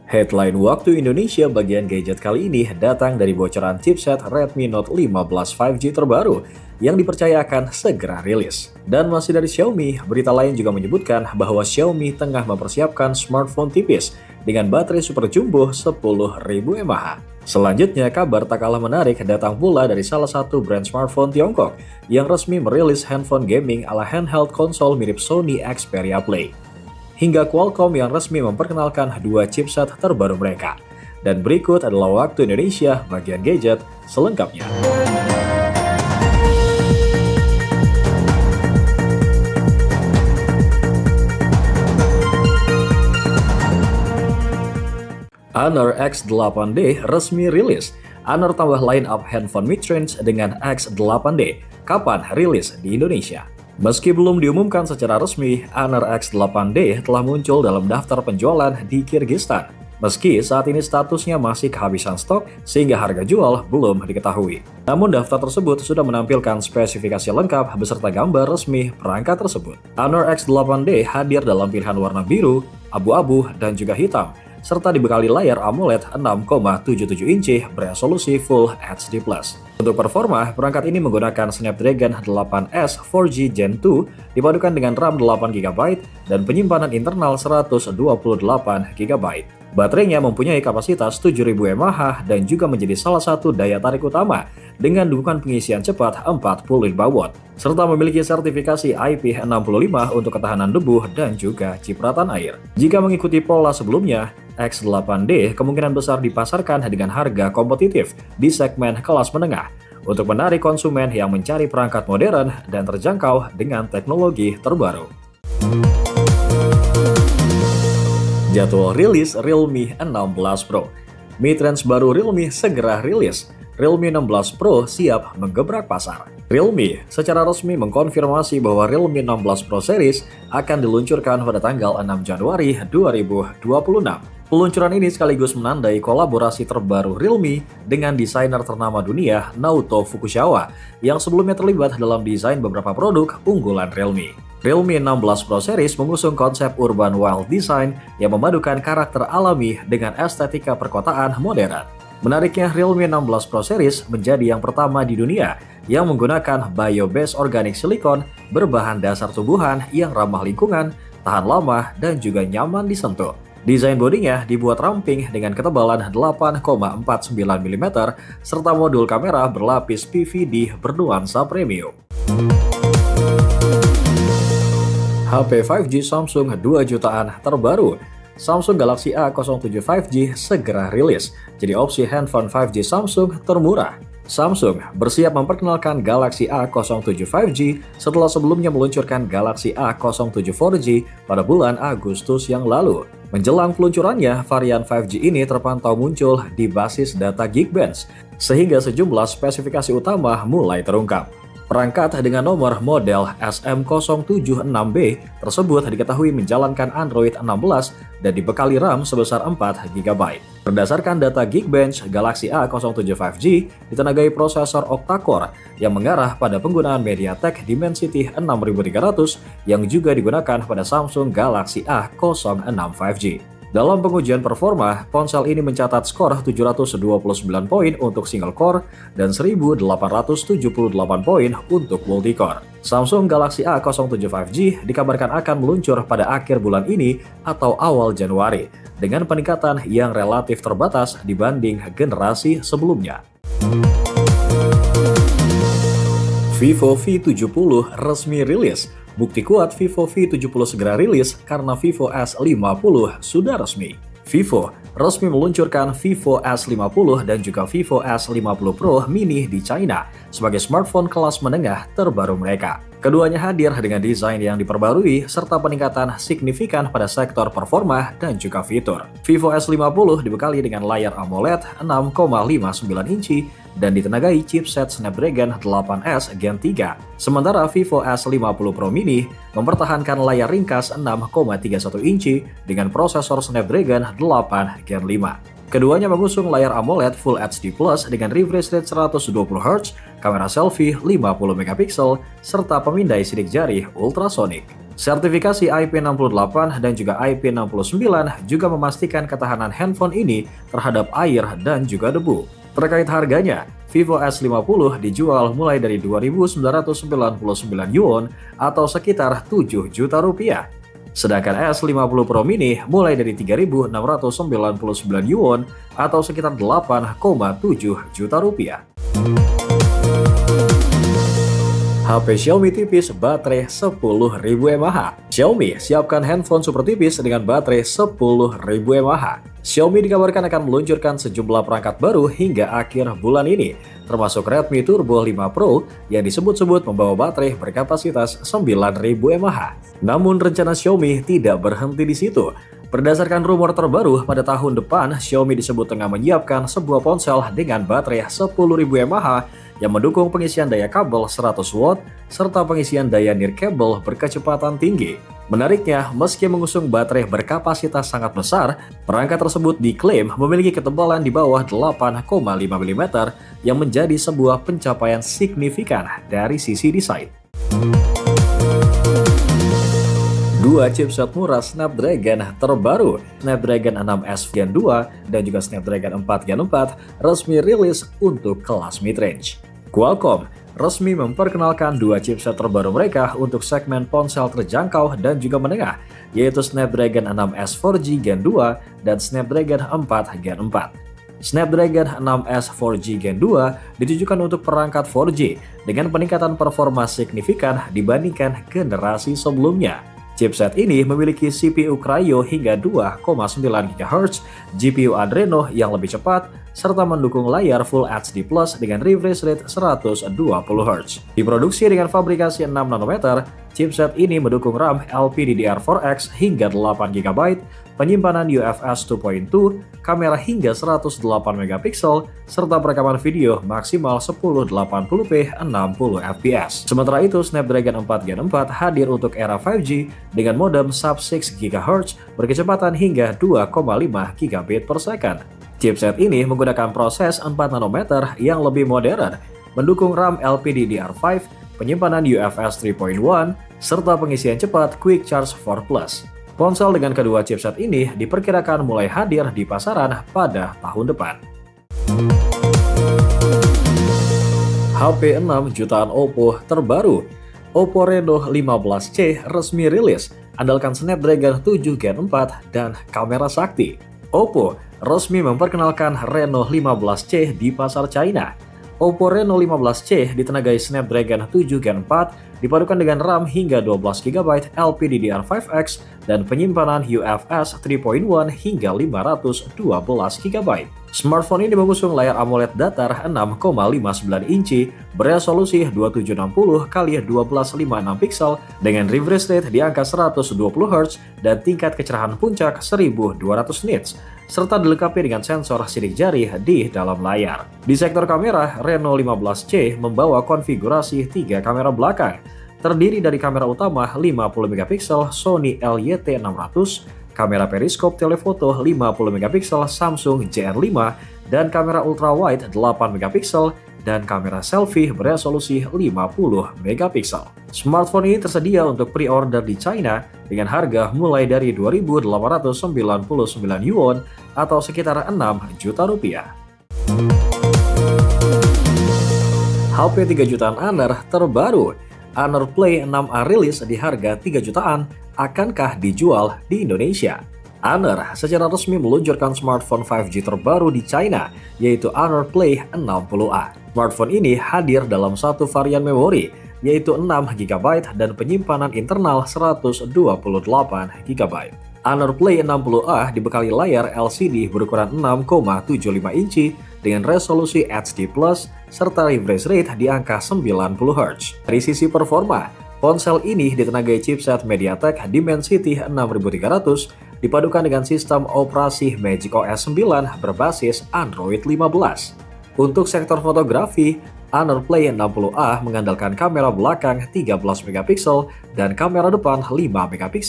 Headline Waktu Indonesia bagian gadget kali ini datang dari bocoran chipset Redmi Note 15 5G terbaru yang dipercayakan segera rilis. Dan masih dari Xiaomi, berita lain juga menyebutkan bahwa Xiaomi tengah mempersiapkan smartphone tipis dengan baterai super jumbo 10.000 mAh. Selanjutnya, kabar tak kalah menarik datang pula dari salah satu brand smartphone Tiongkok yang resmi merilis handphone gaming ala handheld konsol mirip Sony Xperia Play. Hingga Qualcomm yang resmi memperkenalkan dua chipset terbaru mereka. Dan berikut adalah Waktu Indonesia bagian gadget selengkapnya. Honor X8D resmi rilis. Honor tambah line-up handphone mid-range dengan X8D. Kapan rilis di Indonesia? Meski belum diumumkan secara resmi, Honor X8D telah muncul dalam daftar penjualan di Kyrgyzstan. Meski saat ini statusnya masih kehabisan stok sehingga harga jual belum diketahui. Namun daftar tersebut sudah menampilkan spesifikasi lengkap beserta gambar resmi perangkat tersebut. Honor X8D hadir dalam pilihan warna biru, abu-abu, dan juga hitam, serta dibekali layar AMOLED 6,77 inci beresolusi Full HD+. Untuk performa, perangkat ini menggunakan Snapdragon 8S 4G Gen 2 dipadukan dengan RAM 8GB dan penyimpanan internal 128GB. Baterainya mempunyai kapasitas 7000 mAh dan juga menjadi salah satu daya tarik utama dengan dukungan pengisian cepat 45 watt, serta memiliki sertifikasi IP65 untuk ketahanan debu dan juga cipratan air. Jika mengikuti pola sebelumnya, X8D kemungkinan besar dipasarkan dengan harga kompetitif di segmen kelas menengah untuk menarik konsumen yang mencari perangkat modern dan terjangkau dengan teknologi terbaru. Jadwal rilis Realme 16 Pro. Mid-range baru Realme segera rilis. Realme 16 Pro siap menggebrak pasar. Realme secara resmi mengkonfirmasi bahwa Realme 16 Pro series akan diluncurkan pada tanggal 6 Januari 2026. Peluncuran ini sekaligus menandai kolaborasi terbaru Realme dengan desainer ternama dunia Naoto Fukushima yang sebelumnya terlibat dalam desain beberapa produk unggulan Realme. Realme 16 Pro series mengusung konsep urban wild design yang memadukan karakter alami dengan estetika perkotaan modern. Menariknya, Realme 16 Pro series menjadi yang pertama di dunia yang menggunakan bio-based organic silicon berbahan dasar tumbuhan yang ramah lingkungan, tahan lama, dan juga nyaman disentuh. Desain bodinya dibuat ramping dengan ketebalan 8,49 mm serta modul kamera berlapis PVD bernuansa premium. HP 5G Samsung 2 jutaan terbaru. Samsung Galaxy A07 5G segera rilis, jadi opsi handphone 5G Samsung termurah. Samsung bersiap memperkenalkan Galaxy A07 5G setelah sebelumnya meluncurkan Galaxy A07 4G pada bulan Agustus yang lalu. Menjelang peluncurannya, varian 5G ini terpantau muncul di basis data Geekbench, sehingga sejumlah spesifikasi utama mulai terungkap. Perangkat dengan nomor model SM076B tersebut diketahui menjalankan Android 16 dan dibekali RAM sebesar 4GB. Berdasarkan data Geekbench, Galaxy A07 5G ditenagai prosesor octa-core yang mengarah pada penggunaan MediaTek Dimensity 6300 yang juga digunakan pada Samsung Galaxy A06 5G. Dalam pengujian performa, ponsel ini mencatat skor 729 poin untuk single core dan 1878 poin untuk multi-core. Samsung Galaxy A07 5G dikabarkan akan meluncur pada akhir bulan ini atau awal Januari, dengan peningkatan yang relatif terbatas dibanding generasi sebelumnya. Vivo V70 resmi rilis. Bukti kuat Vivo V70 segera rilis karena Vivo S50 sudah resmi. Vivo resmi meluncurkan Vivo S50 dan juga Vivo S50 Pro Mini di China sebagai smartphone kelas menengah terbaru mereka. Keduanya hadir dengan desain yang diperbarui serta peningkatan signifikan pada sektor performa dan juga fitur. Vivo S50 dibekali dengan layar AMOLED 6,59 inci dan ditenagai chipset Snapdragon 8S Gen 3. Sementara Vivo S50 Pro Mini mempertahankan layar ringkas 6,31 inci dengan prosesor Snapdragon 8 Gen 5. Keduanya mengusung layar AMOLED Full HD Plus dengan refresh rate 120Hz, kamera selfie 50MP, serta pemindai sidik jari ultrasonic. Sertifikasi IP68 dan juga IP69 juga memastikan ketahanan handphone ini terhadap air dan juga debu. Terkait harganya, Vivo S50 dijual mulai dari 2.999 yuan atau sekitar 7 juta rupiah. Sedangkan S50 Pro Mini mulai dari 3.699 yuan atau sekitar 8,7 juta rupiah. HP Xiaomi tipis baterai 10.000 mAh. Xiaomi siapkan handphone super tipis dengan baterai 10.000 mAh. Xiaomi dikabarkan akan meluncurkan sejumlah perangkat baru hingga akhir bulan ini, termasuk Redmi Turbo 5 Pro yang disebut-sebut membawa baterai berkapasitas 9.000 mAh. Namun rencana Xiaomi tidak berhenti di situ. Berdasarkan rumor terbaru, pada tahun depan Xiaomi disebut tengah menyiapkan sebuah ponsel dengan baterai 10.000 mAh yang mendukung pengisian daya kabel 100 watt serta pengisian daya nirkabel berkecepatan tinggi. Menariknya, meski mengusung baterai berkapasitas sangat besar, perangkat tersebut diklaim memiliki ketebalan di bawah 8,5 mm yang menjadi sebuah pencapaian signifikan dari sisi desain. Dua chipset murah Snapdragon terbaru, Snapdragon 6S Gen 2 dan juga Snapdragon 4 Gen 4 resmi rilis untuk kelas mid-range. Qualcomm resmi memperkenalkan dua chipset terbaru mereka untuk segmen ponsel terjangkau dan juga menengah, yaitu Snapdragon 6S 4G Gen 2 dan Snapdragon 4 Gen 4. Snapdragon 6S 4G Gen 2 ditujukan untuk perangkat 4G dengan peningkatan performa signifikan dibandingkan generasi sebelumnya. Chipset ini memiliki CPU Kryo hingga 2,9 GHz, GPU Adreno yang lebih cepat, serta mendukung layar Full HD Plus dengan refresh rate 120 Hz. Diproduksi dengan fabrikasi 6 nanometer, chipset ini mendukung RAM LPDDR4X hingga 8 GB, penyimpanan UFS 2.2, kamera hingga 108 MP, serta perekaman video maksimal 1080p 60 fps. Sementara itu, Snapdragon 4 Gen 4 hadir untuk era 5G dengan modem sub-6 GHz berkecepatan hingga 2,5 GB per second. Chipset ini menggunakan proses 4 nanometer yang lebih modern, mendukung RAM LPDDR5, penyimpanan UFS 3.1, serta pengisian cepat Quick Charge 4 Plus. Ponsel dengan kedua chipset ini diperkirakan mulai hadir di pasaran pada tahun depan. HP 6 jutaan Oppo terbaru, Oppo Reno 15C resmi rilis, andalkan Snapdragon 7 Gen 4 dan kamera sakti. Oppo resmi memperkenalkan Reno 15C di pasar China. Oppo Reno 15C ditenagai Snapdragon 7 Gen 4 dipadukan dengan RAM hingga 12 GB LPDDR5X dan penyimpanan UFS 3.1 hingga 512 GB. Smartphone ini mengusung layar AMOLED datar 6,59 inci beresolusi 2760 x 1256 pixel dengan refresh rate di angka 120 Hz dan tingkat kecerahan puncak 1200 nits, serta dilengkapi dengan sensor sidik jari di dalam layar. Di sektor kamera, Reno 15C membawa konfigurasi 3 kamera belakang, terdiri dari kamera utama 50 MP Sony LYT600, kamera periskop telefoto 50 MP Samsung JN5, dan kamera ultrawide 8 MP dan kamera selfie beresolusi 50 MP. Smartphone ini tersedia untuk pre-order di China dengan harga mulai dari 2.899 yuan atau sekitar 6 juta rupiah. HP 3 jutaan Honor terbaru, Honor Play 6A rilis di harga 3 jutaan, akankah dijual di Indonesia? Honor secara resmi meluncurkan smartphone 5G terbaru di China, yaitu Honor Play 60A. Smartphone ini hadir dalam satu varian memori, yaitu 6 GB dan penyimpanan internal 128 GB. Honor Play 60A dibekali layar LCD berukuran 6,75 inci dengan resolusi HD+, serta refresh rate di angka 90 Hz. Dari sisi performa, ponsel ini ditenagai chipset MediaTek Dimensity 6300 dipadukan dengan sistem operasi Magic OS 9 berbasis Android 15. Untuk sektor fotografi, Honor Play 60A mengandalkan kamera belakang 13 MP dan kamera depan 5 MP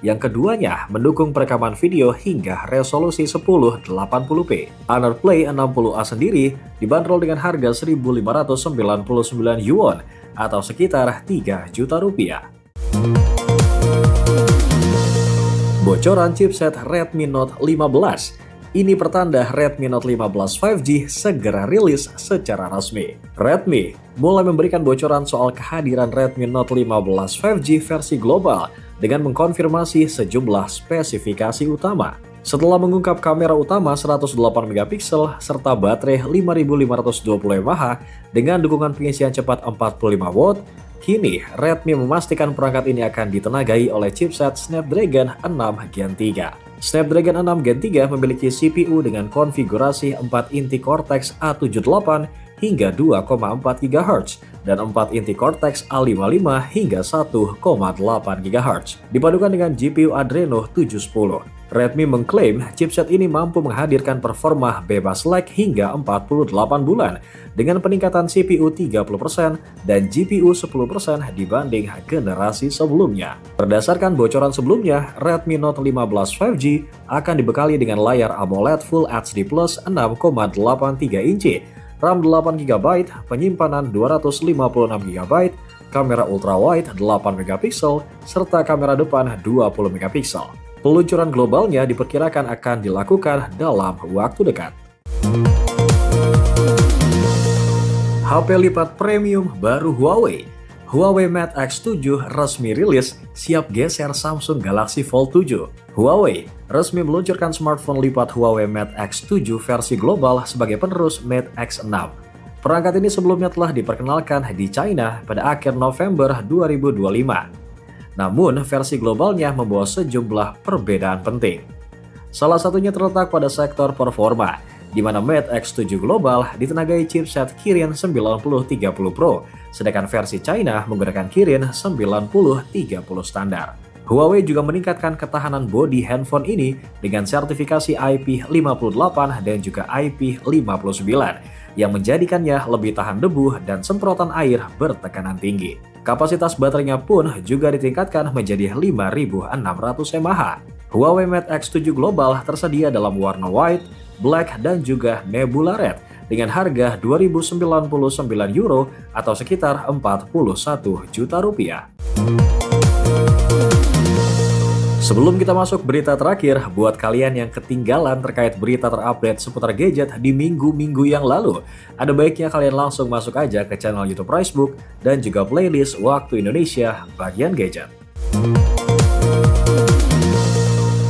yang keduanya mendukung perekaman video hingga resolusi 1080p. Honor Play 60A sendiri dibanderol dengan harga 1.599 yuan atau sekitar 3 juta rupiah. Bocoran chipset Redmi Note 15. Ini pertanda Redmi Note 15 5G segera rilis secara resmi. Redmi mulai memberikan bocoran soal kehadiran Redmi Note 15 5G versi global dengan mengkonfirmasi sejumlah spesifikasi utama. Setelah mengungkap kamera utama 108 MP serta baterai 5520 mAh dengan dukungan pengisian cepat 45 watt, kini Redmi memastikan perangkat ini akan ditenagai oleh chipset Snapdragon 6 Gen 3. Snapdragon 6 Gen 3 memiliki CPU dengan konfigurasi 4 inti Cortex A78 hingga 2,4 GHz dan 4 inti Cortex A55 hingga 1,8 GHz. Dipadukan dengan GPU Adreno 710. Redmi mengklaim chipset ini mampu menghadirkan performa bebas lag hingga 48 bulan dengan peningkatan CPU 30% dan GPU 10% dibanding generasi sebelumnya. Berdasarkan bocoran sebelumnya, Redmi Note 15 5G akan dibekali dengan layar AMOLED Full HD Plus 6,83 inci, RAM 8GB, penyimpanan 256GB, kamera ultrawide 8MP, serta kamera depan 20MP. Peluncuran globalnya diperkirakan akan dilakukan dalam waktu dekat. HP lipat premium baru Huawei. Huawei Mate X7 resmi rilis, siap geser Samsung Galaxy Fold 7. Huawei resmi meluncurkan smartphone lipat Huawei Mate X7 versi global sebagai penerus Mate X6. Perangkat ini sebelumnya telah diperkenalkan di China pada akhir November 2025. Namun, versi globalnya membawa sejumlah perbedaan penting. Salah satunya terletak pada sektor performa, di mana Mate X7 Global ditenagai chipset Kirin 9030 Pro, sedangkan versi China menggunakan Kirin 9030 standar. Huawei juga meningkatkan ketahanan bodi handphone ini dengan sertifikasi IP58 dan juga IP59 yang menjadikannya lebih tahan debu dan semprotan air bertekanan tinggi. Kapasitas baterainya pun juga ditingkatkan menjadi 5600 mAh. Huawei Mate X7 Global tersedia dalam warna white, black, dan juga nebula red dengan harga €2.099 atau sekitar 41 juta rupiah. Sebelum kita masuk berita terakhir, buat kalian yang ketinggalan terkait berita terupdate seputar gadget di minggu-minggu yang lalu, ada baiknya kalian langsung masuk aja ke channel YouTube Ricebook dan juga playlist Waktu Indonesia bagian gadget.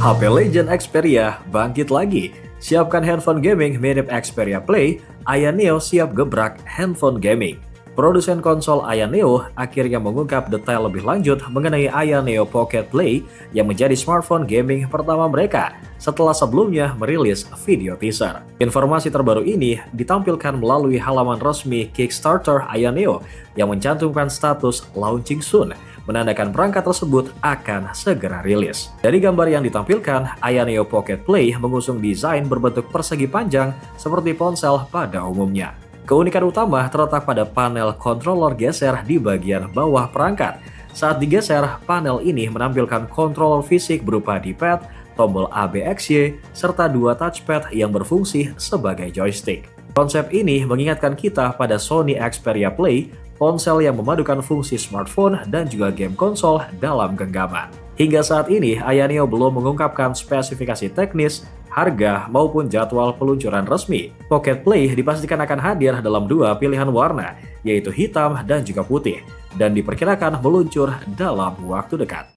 HP Legend Xperia bangkit lagi. Siapkan handphone gaming mirip Xperia Play, Aya Neo siap gebrak handphone gaming. Produsen konsol Aya Neo akhirnya mengungkap detail lebih lanjut mengenai Aya Neo Pocket Play yang menjadi smartphone gaming pertama mereka setelah sebelumnya merilis video teaser. Informasi terbaru ini ditampilkan melalui halaman resmi Kickstarter Aya Neo yang mencantumkan status launching soon, menandakan perangkat tersebut akan segera rilis. Dari gambar yang ditampilkan, Aya Neo Pocket Play mengusung desain berbentuk persegi panjang seperti ponsel pada umumnya. Keunikan utama terletak pada panel controller geser di bagian bawah perangkat. Saat digeser, panel ini menampilkan controller fisik berupa D-pad, tombol ABXY, serta dua touchpad yang berfungsi sebagai joystick. Konsep ini mengingatkan kita pada Sony Xperia Play, ponsel yang memadukan fungsi smartphone dan juga game konsol dalam genggaman. Hingga saat ini, Aya Neo belum mengungkapkan spesifikasi teknis, harga, maupun jadwal peluncuran resmi. Pocket Play dipastikan akan hadir dalam dua pilihan warna, yaitu hitam dan juga putih, dan diperkirakan meluncur dalam waktu dekat.